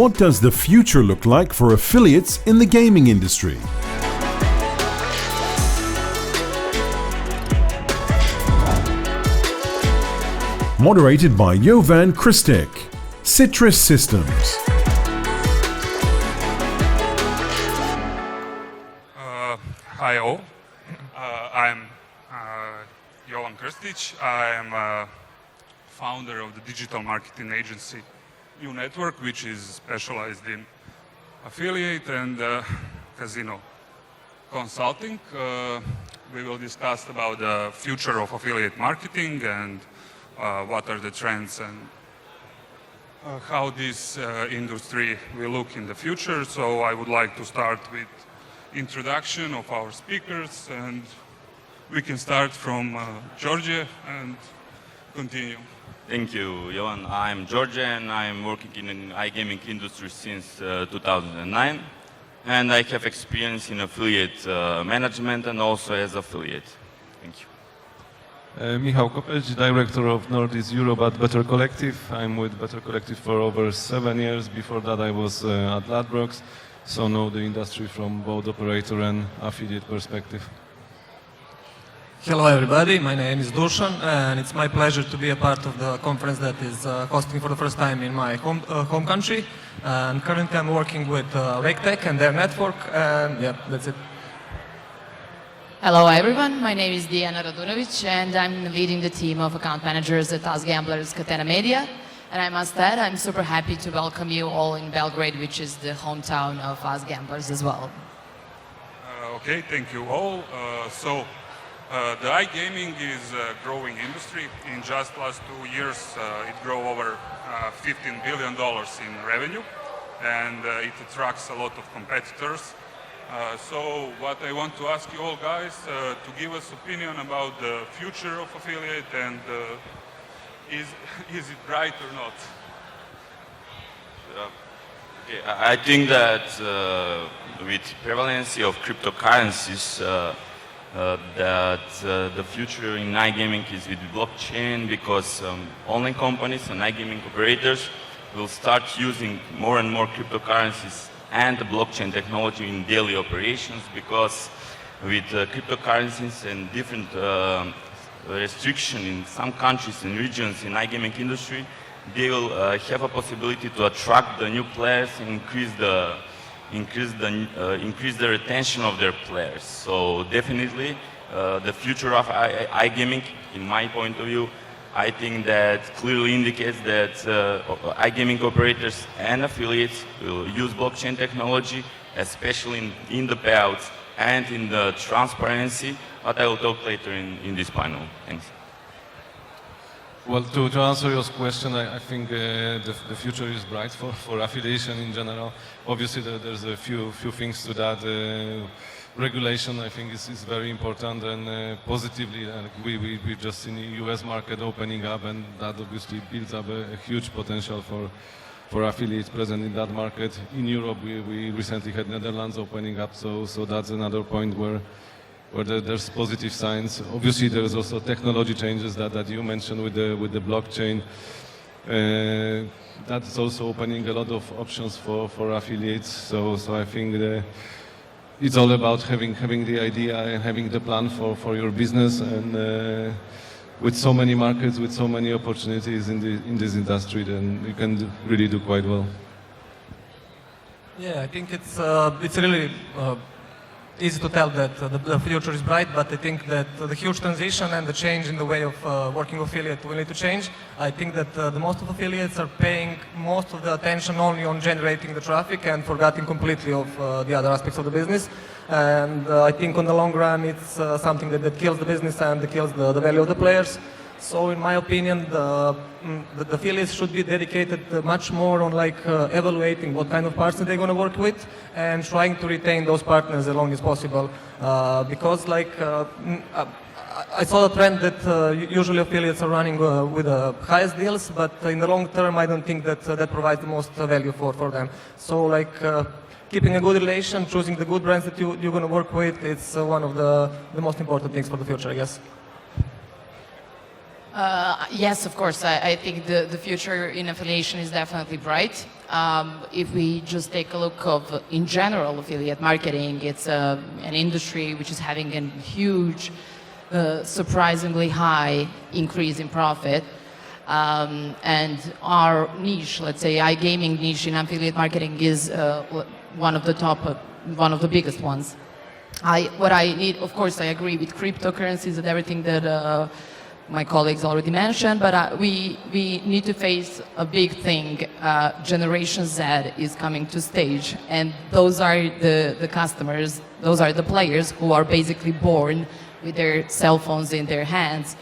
What does the future look like for affiliates in the gaming industry? Moderated by Jovan Krstic, Citrus Systems. Hi all, I'm Jovan Krstic. I am a founder of the digital marketing agency New Network, which is specialized in affiliate and casino consulting. We will discuss about the future of affiliate marketing and what are the trends and how this industry will look in the future. So I would like to start with introduction of our speakers, and we can start from Gjorgje and continue. Thank you, Jovan. I'm Gjorgje and I'm working in the iGaming industry since 2009, and I have experience in affiliate management and also as affiliate. Thank you. Michal, Kopec, Director of Northeast Europe at Better Collective. I'm with Better Collective for over 7 years. Before that I was at Ladbrokes, so know the industry from both operator and affiliate perspective. Hello everybody, my name is Dušan and it's my pleasure to be a part of the conference that is hosting for the first time in my home country. And currently I'm working with Raketech and their network, and yeah, that's it. Hello everyone, my name is Dijana Radunovic and I'm leading the team of account managers at Us Gamblers Catena Media. And I must add, I'm super happy to welcome you all in Belgrade, which is the hometown of Us Gamblers as well. Okay, thank you all. The iGaming is a growing industry. In just last 2 years, it grew over $15 billion in revenue, and it attracts a lot of competitors. So what I want to ask you all guys to give us opinion about the future of affiliate and is it right or not? Okay, I think that with prevalence of cryptocurrencies, that the future in iGaming is with blockchain, because online companies and iGaming operators will start using more and more cryptocurrencies and the blockchain technology in daily operations, because with cryptocurrencies and different restriction in some countries and regions in iGaming industry, they will have a possibility to attract the new players and increase the retention of their players. So definitely the future of iGaming, in my point of view, I think that clearly indicates that iGaming operators and affiliates will use blockchain technology, especially in the payouts and in the transparency, but I will talk later in this panel. Thanks. Well, to answer your question, I think the future is bright for affiliation in general. Obviously, there's a few things to that. Regulation, I think, is very important, and positively, we just seen the US market opening up, and that obviously builds up a huge potential for affiliates present in that market. In Europe, we recently had Netherlands opening up, so that's another point where there's positive signs. Obviously, there's also technology changes that you mentioned with the blockchain. That's also opening a lot of options for affiliates. So I think it's all about having the idea and having the plan for your business, and with so many markets, with so many opportunities in this industry, then you can really do quite well. Yeah, I think it's really easy to tell that the future is bright, but I think that the huge transition and the change in the way of working affiliate will need to change. I think that the most of affiliates are paying most of the attention only on generating the traffic and forgetting completely of the other aspects of the business. And I think on the long run it's something that kills the business and kills the value of the players. So in my opinion, the affiliates should be dedicated much more on evaluating what kind of partners they're going to work with and trying to retain those partners as long as possible. Because I saw the trend that usually affiliates are running with the highest deals, but in the long term I don't think that provides the most value for them. So keeping a good relation, choosing the good brands that you're going to work with, it's one of the most important things for the future, I guess. Yes, of course. I think the future in affiliation is definitely bright. If we just take a look of, in general, affiliate marketing, it's an industry which is having a huge, surprisingly high increase in profit. And our niche, let's say iGaming niche in affiliate marketing is one of the top, one of the biggest ones. Of course, I agree with cryptocurrencies and everything that my colleagues already mentioned, but we need to face a big thing. Generation Z is coming to stage, and those are the customers, those are the players who are basically born with their cell phones in their hands.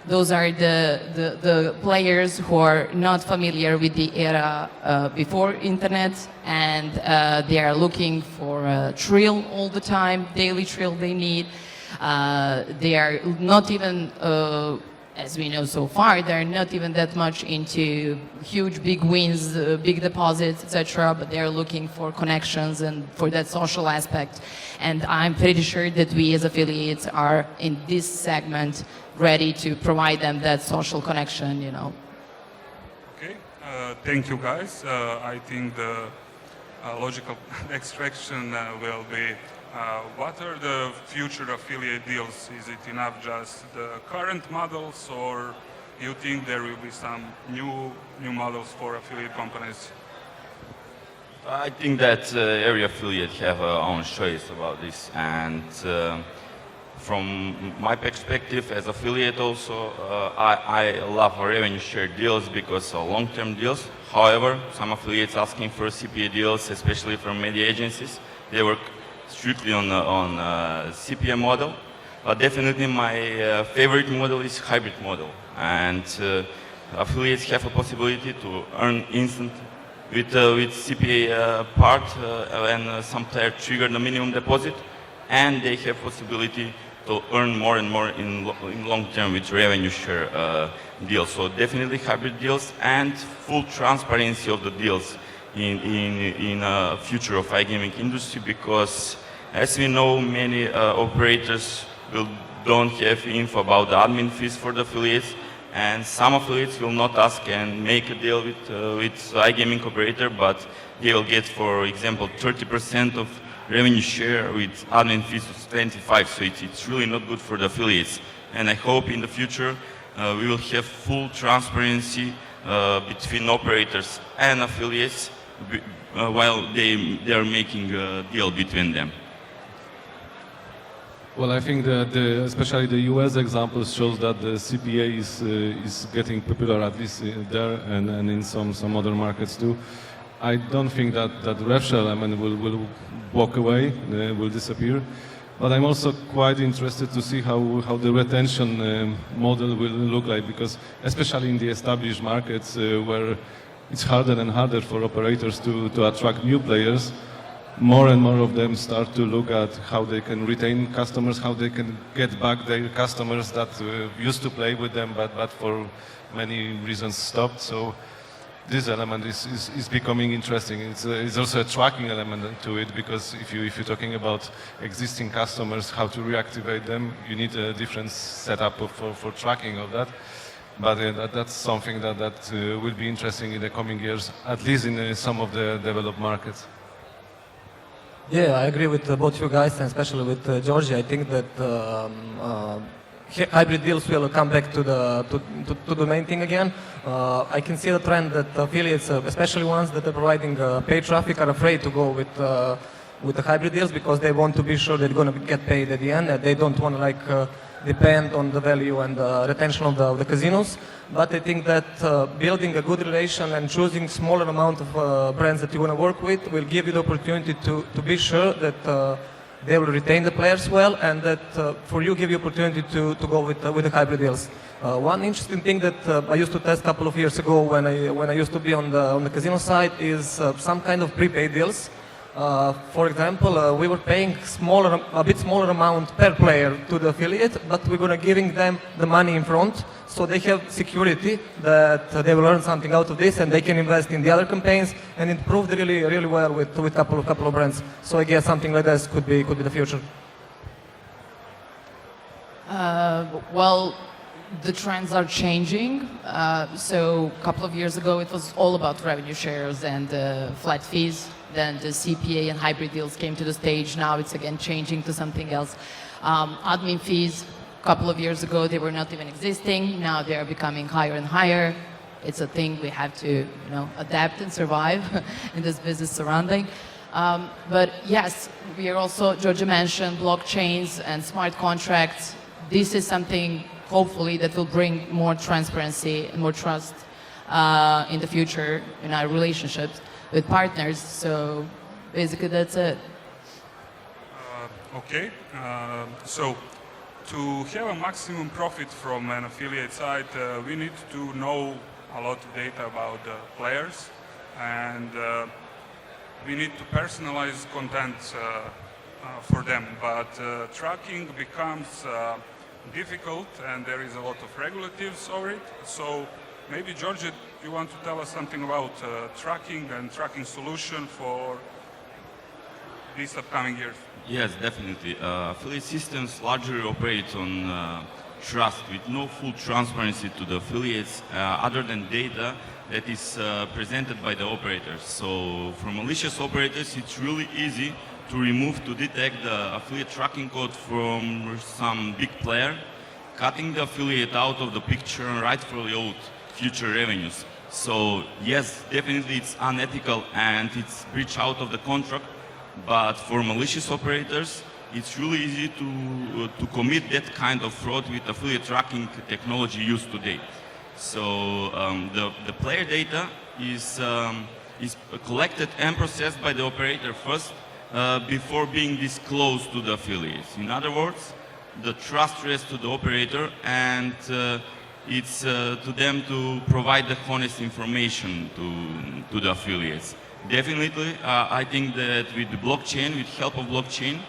Those are the players who are not familiar with the era before internet, and they are looking for a thrill all the time, daily thrill they need. They are not even, as we know so far, they're not even that much into huge big wins, big deposits, etc., but they're looking for connections and for that social aspect. And I'm pretty sure that we as affiliates are in this segment ready to provide them that social connection, you know. Okay, thank you guys. I think the logical next question will be what are the future affiliate deals? Is it enough just the current models, or you think there will be some new models for affiliate companies? I think that every affiliate have their own choice about this, and from my perspective as affiliate also, I love revenue share deals because of long-term deals. However, some affiliates asking for CPA deals, especially from media agencies. They work strictly on CPA model. But definitely my favorite model is hybrid model. And affiliates have a possibility to earn instant with CPA part and some player trigger the minimum deposit, and they have possibility to earn more and more in long term with revenue share deals. So definitely hybrid deals and full transparency of the deals in future of iGaming industry, because as we know, many operators don't have info about the admin fees for the affiliates, and some affiliates will not ask and make a deal with iGaming operator, but they will get, for example, 30% of revenue share with admin fees of 25%, so it's really not good for the affiliates. And I hope in the future we will have full transparency between operators and affiliates while they are making a deal between them. Well, I think that especially the US example shows that the CPA is getting popular, at least there and in some other markets too. I don't think that rev share element will walk away, will disappear. But I'm also quite interested to see how the retention model will look like, because especially in the established markets where it's harder and harder for operators to attract new players, more and more of them start to look at how they can retain customers, how they can get back their customers that used to play with them but for many reasons stopped. So this element is becoming interesting. It's also a tracking element to it, because if you're talking about existing customers, how to reactivate them, you need a different setup for tracking of that. But that's something that will be interesting in the coming years, at least in some of the developed markets. Yeah, I agree with both you guys, and especially with Gjorgje. I think that hybrid deals will come back to the main thing again. I can see the trend that affiliates, especially ones that are providing paid traffic, are afraid to go with the hybrid deals, because they want to be sure they're going to get paid at the end. They don't want to depend on the value and retention of the casinos. But I think that building a good relation and choosing smaller amount of brands that you want to work with will give you the opportunity to be sure that they will retain the players well, and that for you give you opportunity to go with the hybrid deals. One interesting thing that I used to test a couple of years ago when I used to be on the casino side is some kind of prepaid deals. For example, we were paying a bit smaller amount per player to the affiliate, but we're going to giving them the money in front, so they have security that they will earn something out of this, and they can invest in the other campaigns, and it proved really well with couple of brands. So I guess something like this could be the future. Well, the trends are changing. So a couple of years ago, it was all about revenue shares and flat fees. Then the CPA and hybrid deals came to the stage. Now it's again changing to something else. Admin fees, a couple of years ago, they were not even existing. Now they are becoming higher and higher. It's a thing we have to, adapt and survive in this business surrounding. But yes, we are also, Gjorgje mentioned blockchains and smart contracts. This is something, hopefully, that will bring more transparency and more trust in the future in our relationships with partners. So basically, that's it. Okay. So to have a maximum profit from an affiliate site, we need to know a lot of data about the players, and we need to personalize content for them. But tracking becomes difficult, and there is a lot of regulatives over it. So maybe Gjorgje, you want to tell us something about tracking and tracking solution for these upcoming years? Yes, definitely. Affiliate systems largely operate on trust, with no full transparency to the affiliates other than data that is presented by the operators. So for malicious operators, it's really easy to detect the affiliate tracking code from some big player, cutting the affiliate out of the picture and rightfully owed future revenues. So yes, definitely it's unethical and it's breach out of the contract, but for malicious operators, it's really easy to commit that kind of fraud with affiliate tracking technology used today. So the player data is collected and processed by the operator first before being disclosed to the affiliates. In other words, the trust rests to the operator, and it's to them to provide the honest information to the affiliates. Definitely, I think that with the blockchain, with help of blockchain,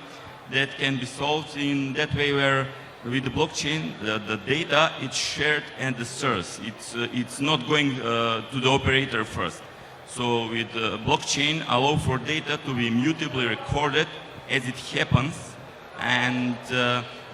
that can be solved in that way where with the blockchain, the data is shared and the source. It's not going to the operator first. So with blockchain, allow for data to be mutably recorded as it happens, and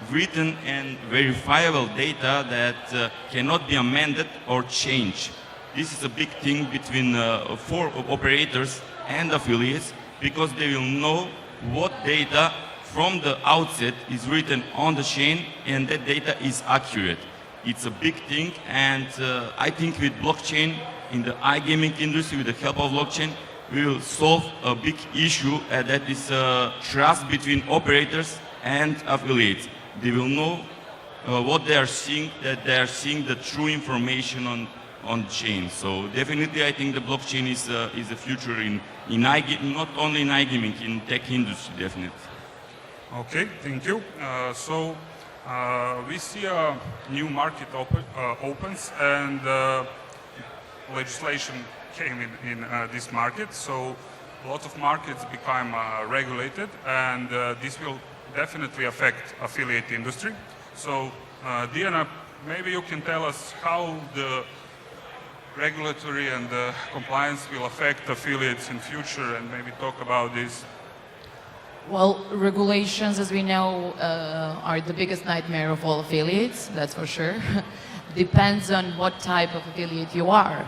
written and verifiable data that cannot be amended or changed. This is a big thing between for operators and affiliates, because they will know what data from the outset is written on the chain, and that data is accurate. It's a big thing, and I think with blockchain in the iGaming industry, with the help of blockchain, we will solve a big issue, and that is trust between operators and affiliates. They will know what they are seeing, that they are seeing the true information on the chain. So definitely, I think the blockchain is the future in iGaming, not only in iGaming, in tech industry, definitely. Okay, thank you. So we see a new market opens, and legislation came in this market. So a lot of markets become regulated, and this will definitely affect affiliate industry. So Dijana, maybe you can tell us how the regulatory and compliance will affect affiliates in future, and maybe talk about this. Well, regulations, as we know, are the biggest nightmare of all affiliates, that's for sure. Depends on what type of affiliate you are.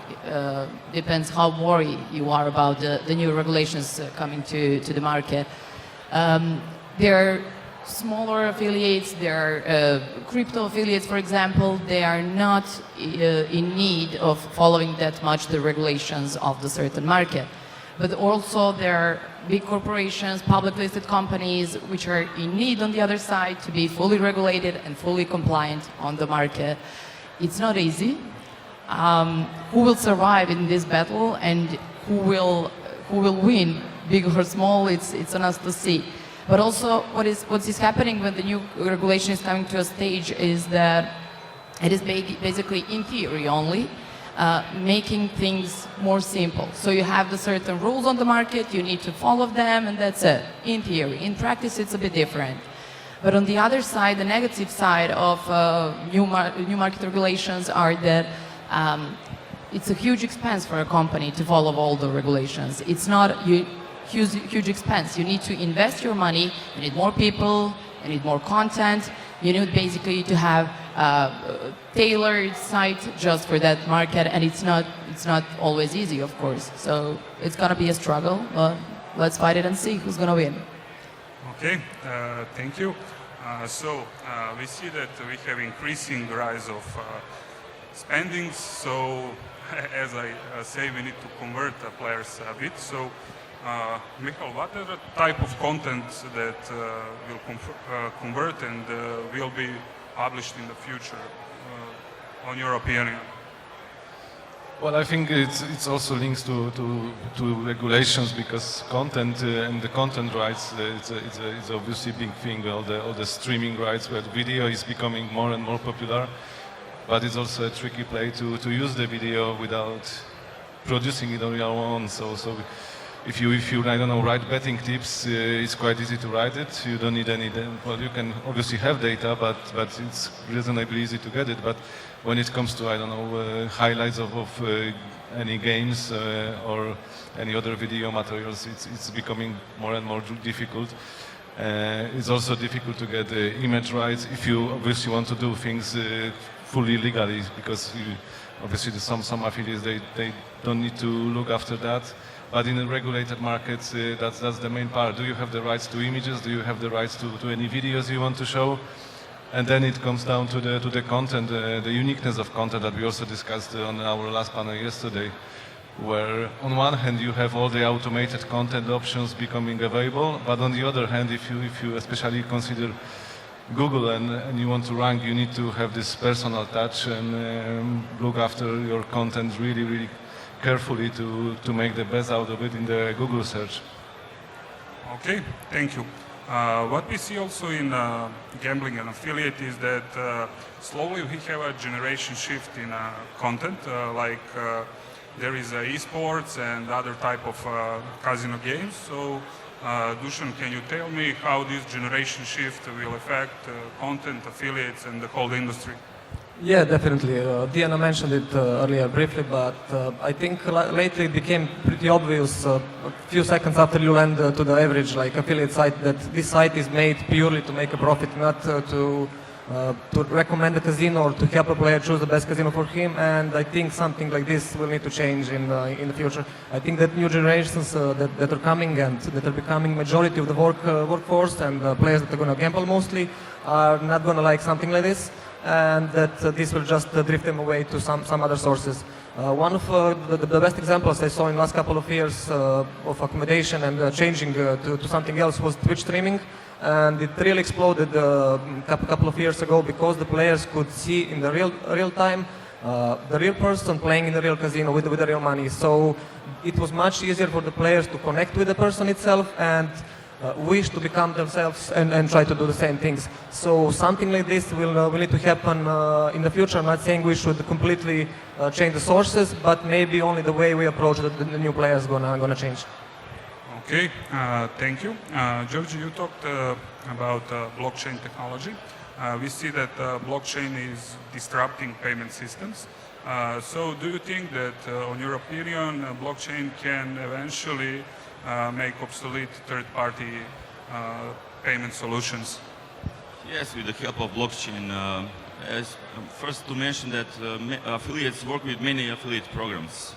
Depends how worried you are about the new regulations coming to the market. There are smaller affiliates, there are crypto affiliates, for example. They are not in need of following that much the regulations of the certain market. But also there are big corporations, public listed companies, which are in need on the other side to be fully regulated and fully compliant on the market. It's not easy. Who will survive in this battle, and who will win, big or small? It's on us to see. But also, what is happening when the new regulation is coming to a stage is that it is basically in theory only. Making things more simple. So you have the certain rules on the market, you need to follow them, and that's it, in theory. In practice, it's a bit different. But on the other side, the negative side of new market regulations are that it's a huge expense for a company to follow all the regulations. It's not a huge expense. You need to invest your money, you need more people, you need more content, you need basically to have tailored site just for that market, and it's not always easy, of course. So it's gonna be a struggle, but let's fight it and see who's gonna win. Okay, thank you. We see that we have increasing rise of spendings. So as I say, we need to convert the players a bit. So Michal, what are the type of content that will convert and will be published in the future, on your opinion? Well, I think it's also links to regulations, because content and the content rights, it's obviously a big thing. All the streaming rights, where video is becoming more and more popular, but it's also a tricky play to use the video without producing it on your own. So if you I don't know, write betting tips, it's quite easy to write it. You don't need any. Well, you can obviously have data, but it's reasonably easy to get it. But when it comes to, I don't know, highlights of any games or any other video materials, it's becoming more and more difficult. It's also difficult to get image rights if you obviously want to do things fully legally, because obviously some affiliates they don't need to look after that. But in the regulated markets, that's the main part. Do you have the rights to images? Do you have the rights to any videos you want to show? And then it comes down to the content, the uniqueness of content that we also discussed on our last panel yesterday, where on one hand you have all the automated content options becoming available, but on the other hand, if you especially consider Google and you want to rank, you need to have this personal touch and look after your content really carefully to make the best out of it in the Google search. Okay, thank you. What we see also in gambling and affiliate is that slowly we have a generation shift in content, there is esports and other type of casino games. So Dušan, can you tell me how this generation shift will affect content, affiliates and the whole industry? Yeah, definitely. Dijana mentioned it earlier briefly, but I think lately it became pretty obvious a few seconds after you land to the average affiliate site that this site is made purely to make a profit, not to recommend a casino or to help a player choose the best casino for him. And I think something like this will need to change in the future. I think that new generations that are coming and that are becoming majority of the workforce and players that are going to gamble mostly are not going to like something like this, and that this will just drift them away to some other sources. One of the best examples I saw in the last couple of years of accommodation and changing to something else was Twitch streaming, and it really exploded a couple of years ago because the players could see in the real time the real person playing in the real casino with the real money. So it was much easier for the players to connect with the person itself and wish to become themselves and try to do the same things. So something like this will need to happen in the future. I'm not saying we should completely change the sources, but maybe only the way we approach the new players gonna change. Okay, thank you. Gjorgje, you talked about blockchain technology. We see that blockchain is disrupting payment systems. So do you think that, on your opinion, blockchain can eventually make obsolete third-party payment solutions? Yes, with the help of blockchain. First to mention that affiliates work with many affiliate programs.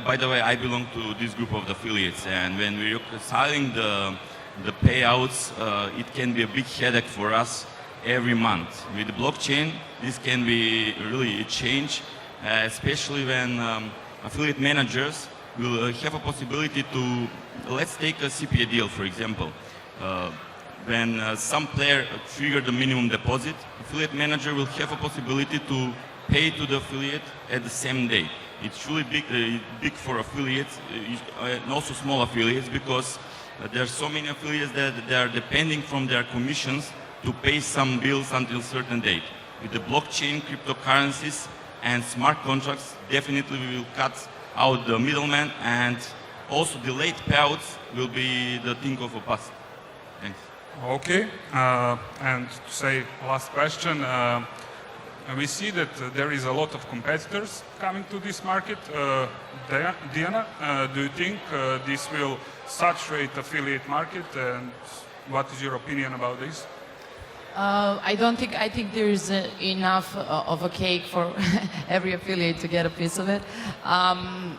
By the way, I belong to this group of affiliates, and when we're reconciling the payouts, it can be a big headache for us every month. With the blockchain, this can be really a change, especially when affiliate managers will have a possibility to, let's take a CPA deal, for example. When some player trigger the minimum deposit, affiliate manager will have a possibility to pay to the affiliate at the same day. It's really big for affiliates, and also small affiliates, because there are so many affiliates that they are depending from their commissions to pay some bills until a certain date. With the blockchain, cryptocurrencies, and smart contracts, definitely we will cut out the middleman, and also delayed payouts will be the thing of the past. Thanks. Okay, and to say last question, we see that there is a lot of competitors coming to this market. Dijana, do you think this will saturate affiliate market, and what is your opinion about this? I think there's enough of a cake for every affiliate to get a piece of it.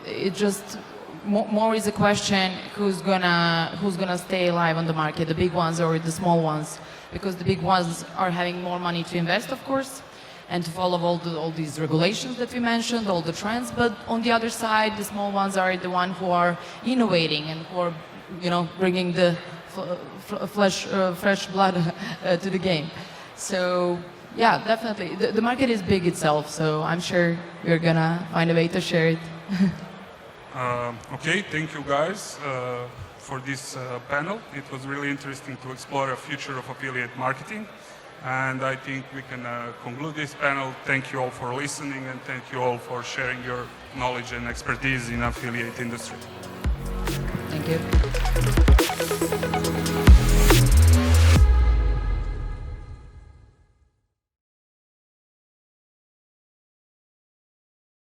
It just more is a question who's gonna stay alive on the market, the big ones or the small ones, because the big ones are having more money to invest, of course, and to follow all these regulations that we mentioned, all the trends. But on the other side, the small ones are the ones who are innovating and who are, bringing the fresh blood to the game. So yeah, definitely. The market is big itself, so I'm sure we're gonna find a way to share it. Okay, thank you guys for this panel. It was really interesting to explore a future of affiliate marketing. And I think we can conclude this panel. Thank you all for listening, and thank you all for sharing your knowledge and expertise in affiliate industry. Thank you.